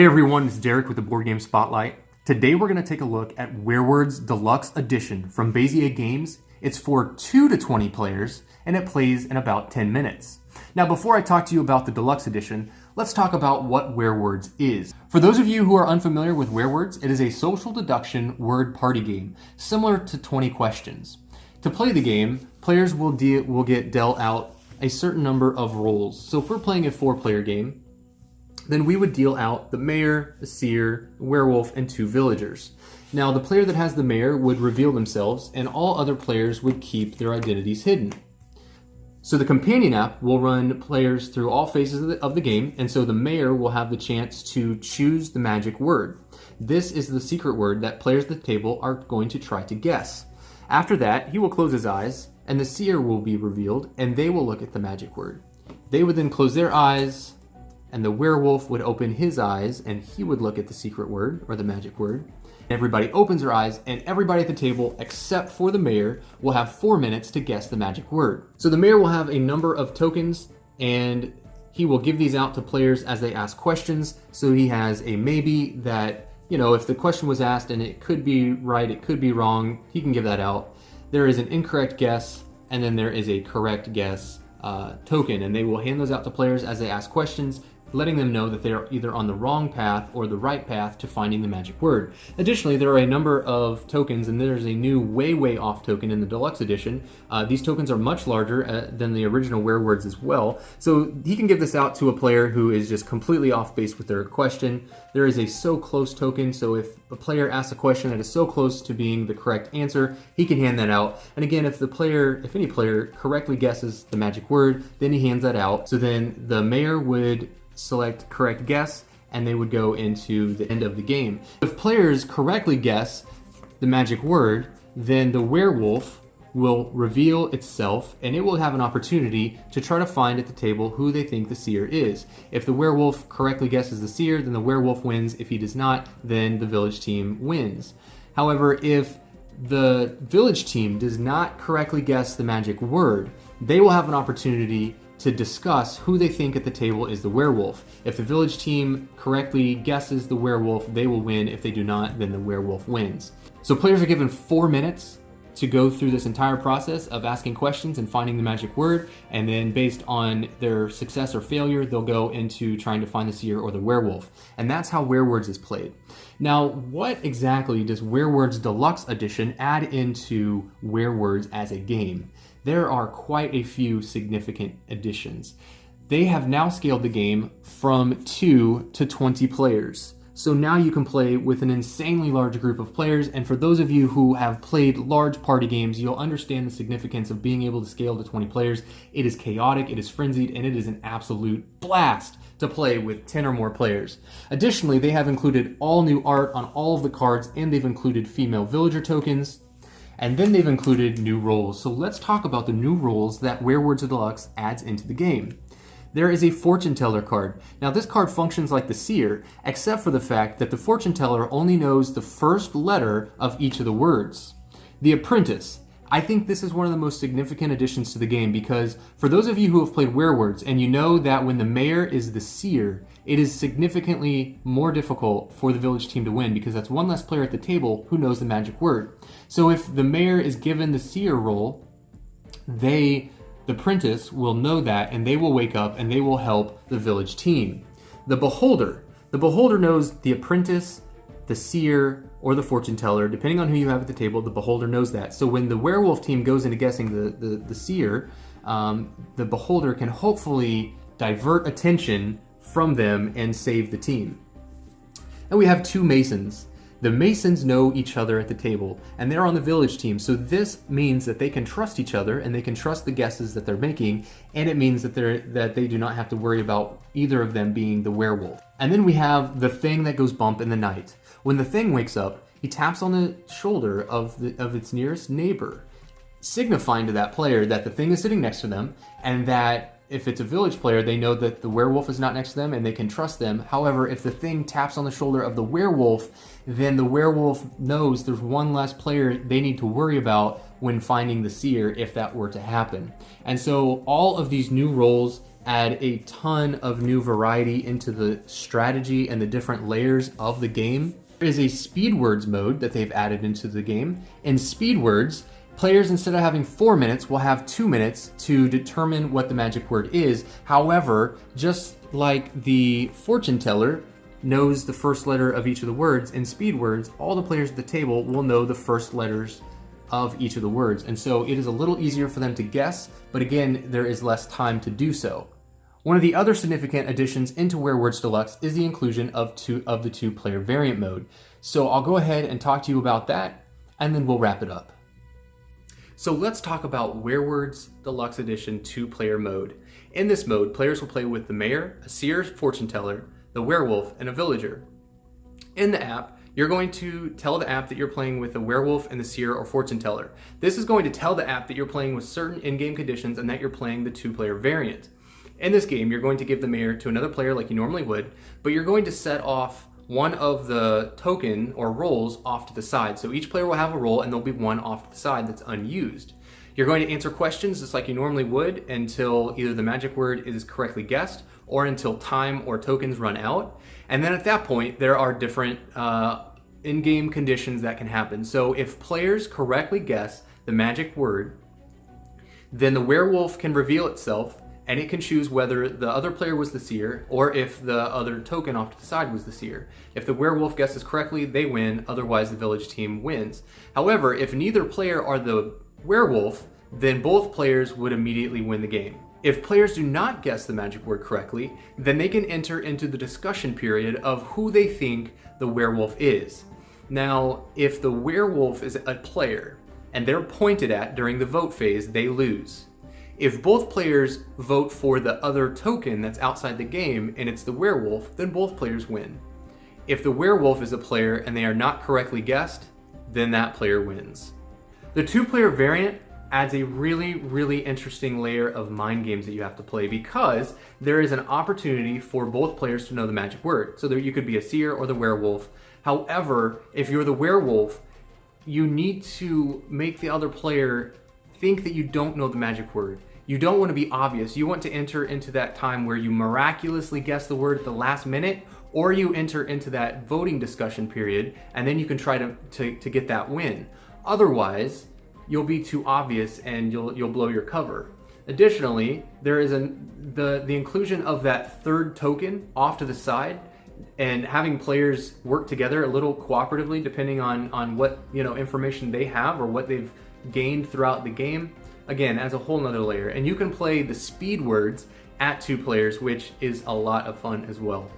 Hey everyone, it's Derek with the Board Game Spotlight. Today we're going to take a look at Werewords Deluxe Edition from Bezier Games. It's for 2 to 20 players and it plays in about 10 minutes. Now before I talk to you about the Deluxe Edition, let's talk about what Werewords is. For those of you who are unfamiliar with Werewords, it is a social deduction word party game, similar to 20 questions. To play the game, players will get dealt out a certain number of roles. So if we're playing a 4-player game, then we would deal out the mayor, the seer, the werewolf, and 2 villagers. Now the player that has the mayor would reveal themselves and all other players would keep their identities hidden. So the companion app will run players through all phases of the game, and so the mayor will have the chance to choose the magic word. This is the secret word that players at the table are going to try to guess. After that, he will close his eyes and the seer will be revealed and they will look at the magic word. They would then close their eyes and the werewolf would open his eyes and he would look at the secret word or the magic word. Everybody opens their eyes and everybody at the table except for the mayor will have 4 minutes to guess the magic word. So the mayor will have a number of tokens and he will give these out to players as they ask questions. So he has a maybe that, you know, if the question was asked and it could be right, it could be wrong, he can give that out. There is an incorrect guess and then there is a correct guess token, and they will hand those out to players as they ask questions, letting them know that they are either on the wrong path or the right path to finding the magic word. Additionally, there are a number of tokens, and there's a new way off token in the Deluxe Edition. These tokens are much larger than the original Werewords as well. So he can give this out to a player who is just completely off base with their question. There is a so close token, so if a player asks a question that is so close to being the correct answer, he can hand that out. And again, if any player correctly guesses the magic word, then he hands that out. So then the mayor would select correct guess and they would go into the end of the game. If players correctly guess the magic word, then the werewolf will reveal itself and it will have an opportunity to try to find at the table who they think the seer is. If the werewolf correctly guesses the seer, then the werewolf wins. If he does not, then the village team wins. However, if the village team does not correctly guess the magic word, they will have an opportunity to discuss who they think at the table is the werewolf. If the village team correctly guesses the werewolf, they will win. If they do not, then the werewolf wins. So players are given 4 minutes to go through this entire process of asking questions and finding the magic word, and then based on their success or failure, they'll go into trying to find the seer or the werewolf. And that's how Werewords is played. Now, what exactly does Werewords Deluxe Edition add into Werewords as a game? There are quite a few significant additions. They have now scaled the game from 2 to 20 players. So now you can play with an insanely large group of players, and for those of you who have played large party games, you'll understand the significance of being able to scale to 20 players. It is chaotic, it is frenzied, and it is an absolute blast to play with 10 or more players. Additionally, they have included all new art on all of the cards, and they've included female villager tokens, and then they've included new roles. So let's talk about the new roles that Werewords Deluxe adds into the game. There is a fortune teller card. Now this card functions like the seer, except for the fact that the fortune teller only knows the first letter of each of the words. The Apprentice. I think this is one of the most significant additions to the game because for those of you who have played Werewords and you know that when the mayor is the seer, it is significantly more difficult for the village team to win because that's one less player at the table who knows the magic word. So if the mayor is given the seer role, the Apprentice will know that and they will wake up and they will help the village team. The Beholder. The Beholder knows the Apprentice, the seer, or the fortune teller, depending on who you have at the table. The Beholder knows that. So when the werewolf team goes into guessing the seer, the Beholder can hopefully divert attention from them and save the team. And we have 2 Masons. The Masons know each other at the table, and they're on the village team, so this means that they can trust each other, and they can trust the guesses that they're making, and it means that they do not have to worry about either of them being the werewolf. And then we have the Thing that goes bump in the night. When the Thing wakes up, he taps on the shoulder of its nearest neighbor, signifying to that player that the Thing is sitting next to them, and that if it's a village player, they know that the werewolf is not next to them and they can trust them. However, if the Thing taps on the shoulder of the werewolf, then the werewolf knows there's one less player they need to worry about when finding the seer if that were to happen. And so all of these new roles add a ton of new variety into the strategy and the different layers of the game. There is a speed words mode that they've added into the game. In speed words, players, instead of having 4 minutes, will have 2 minutes to determine what the magic word is. However, just like the fortune teller knows the first letter of each of the words, in speed words, all the players at the table will know the first letters of each of the words. And so it is a little easier for them to guess, but again, there is less time to do so. One of the other significant additions into Werewords Deluxe is the inclusion of the two-player variant mode. So I'll go ahead and talk to you about that, and then we'll wrap it up. So let's talk about Werewords Deluxe Edition 2-player mode. In this mode, players will play with the mayor, a seer fortune teller, the werewolf, and a villager. In the app, you're going to tell the app that you're playing with the werewolf and the seer or fortune teller. This is going to tell the app that you're playing with certain in-game conditions and that you're playing the 2-player variant. In this game, you're going to give the mayor to another player like you normally would, but you're going to set off one of the token or rolls off to the side. So each player will have a roll and there'll be one off to the side that's unused. You're going to answer questions just like you normally would until either the magic word is correctly guessed or until time or tokens run out. And then at that point, there are different in-game conditions that can happen. So if players correctly guess the magic word, then the werewolf can reveal itself and it can choose whether the other player was the seer or if the other token off to the side was the seer. If the werewolf guesses correctly, they win, otherwise the village team wins. However, if neither player are the werewolf, then both players would immediately win the game. If players do not guess the magic word correctly, then they can enter into the discussion period of who they think the werewolf is. Now, if the werewolf is a player and they're pointed at during the vote phase, they lose. If both players vote for the other token that's outside the game and it's the werewolf, then both players win. If the werewolf is a player and they are not correctly guessed, then that player wins. The 2-player variant adds a really interesting layer of mind games that you have to play because there is an opportunity for both players to know the magic word. So there you could be a seer or the werewolf. However, if you're the werewolf, you need to make the other player think that you don't know the magic word. You don't want to be obvious. You want to enter into that time where you miraculously guess the word at the last minute, or you enter into that voting discussion period, and then you can try to get that win. Otherwise, you'll be too obvious and you'll blow your cover. Additionally, there is the inclusion of that third token off to the side and having players work together a little cooperatively depending on what information they have or what they've gained throughout the game. Again, adds a whole nother layer. And you can play the speed words at 2 players, which is a lot of fun as well.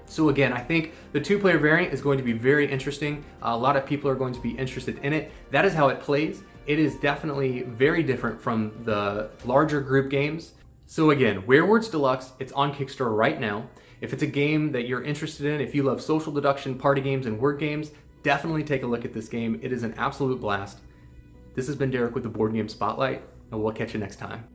So again, I think the 2-player variant is going to be very interesting. A lot of people are going to be interested in it. That is how it plays. It is definitely very different from the larger group games. So again, Werewords Deluxe, it's on Kickstarter right now. If it's a game that you're interested in, if you love social deduction, party games, and word games, definitely take a look at this game. It is an absolute blast. This has been Derek with the Board Game Spotlight, and we'll catch you next time.